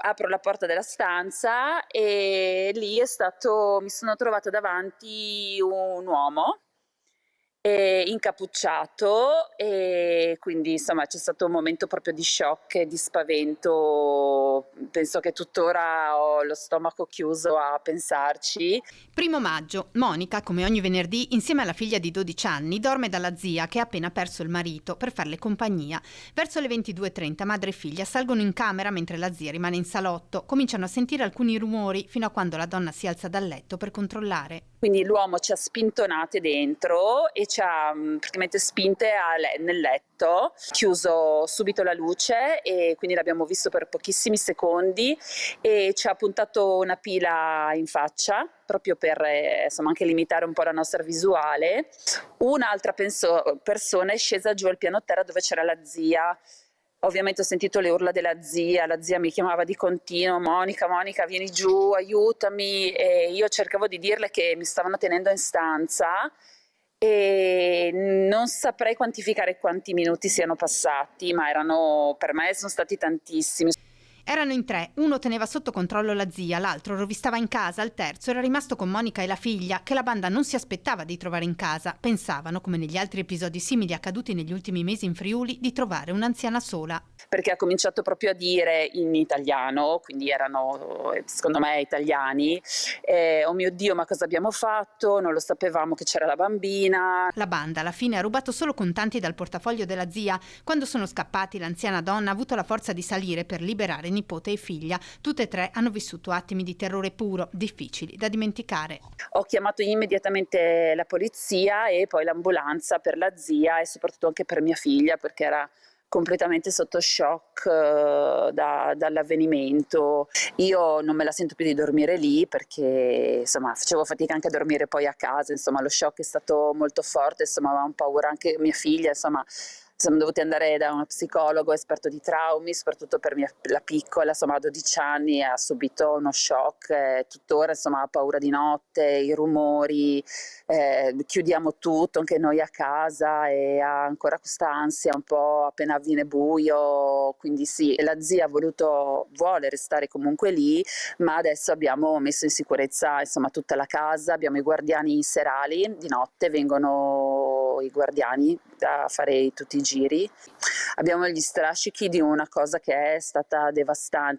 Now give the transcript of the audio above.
Apro la porta della stanza e lì mi sono trovata davanti un uomo incappucciato, e quindi insomma c'è stato un momento proprio di shock e di spavento. Penso che tuttora ho lo stomaco chiuso a pensarci. 1° maggio, Monica, come ogni venerdì, insieme alla figlia di 12 anni, dorme dalla zia che ha appena perso il marito per farle compagnia. Verso le 22:30 madre e figlia salgono in camera mentre la zia rimane in salotto. Cominciano a sentire alcuni rumori fino a quando la donna si alza dal letto per controllare. Quindi l'uomo ci ha spintonate dentro e ci ha praticamente spinte nel letto, chiuso subito la luce e quindi l'abbiamo visto per pochissimi secondi e ci ha puntato una pila in faccia proprio per insomma anche limitare un po' la nostra visuale. Un'altra persona è scesa giù al piano terra dove c'era la zia. Ovviamente ho sentito le urla della zia, la zia mi chiamava di continuo: Monica, Monica, vieni giù, aiutami, e io cercavo di dirle che mi stavano tenendo in stanza e non saprei quantificare quanti minuti siano passati, ma per me sono stati tantissimi. Erano in 3, uno teneva sotto controllo la zia, l'altro rovistava in casa, il terzo era rimasto con Monica e la figlia, che la banda non si aspettava di trovare in casa. Pensavano, come negli altri episodi simili accaduti negli ultimi mesi in Friuli, di trovare un'anziana sola. Perché ha cominciato proprio a dire in italiano, quindi erano secondo me italiani: oh mio Dio, ma cosa abbiamo fatto? Non lo sapevamo che c'era la bambina. La banda alla fine ha rubato solo contanti dal portafoglio della zia. Quando sono scappati, l'anziana donna ha avuto la forza di salire per liberare nipote e figlia. Tutte e 3 hanno vissuto attimi di terrore puro, difficili da dimenticare. Ho chiamato immediatamente la polizia e poi l'ambulanza per la zia e soprattutto anche per mia figlia, perché era completamente sotto shock dall'avvenimento. Io non me la sento più di dormire lì perché insomma facevo fatica anche a dormire poi a casa, insomma lo shock è stato molto forte, insomma avevamo paura anche mia figlia, insomma siamo dovuti andare da uno psicologo esperto di traumi, soprattutto per la piccola, insomma a 12 anni ha subito uno shock, tuttora insomma ha paura di notte, i rumori, chiudiamo tutto, anche noi a casa, e ha ancora questa ansia un po' appena viene buio, quindi sì, la zia vuole restare comunque lì, ma adesso abbiamo messo in sicurezza insomma tutta la casa, abbiamo i guardiani serali, di notte vengono i guardiani a fare tutti i giri. Abbiamo gli strascichi di una cosa che è stata devastante.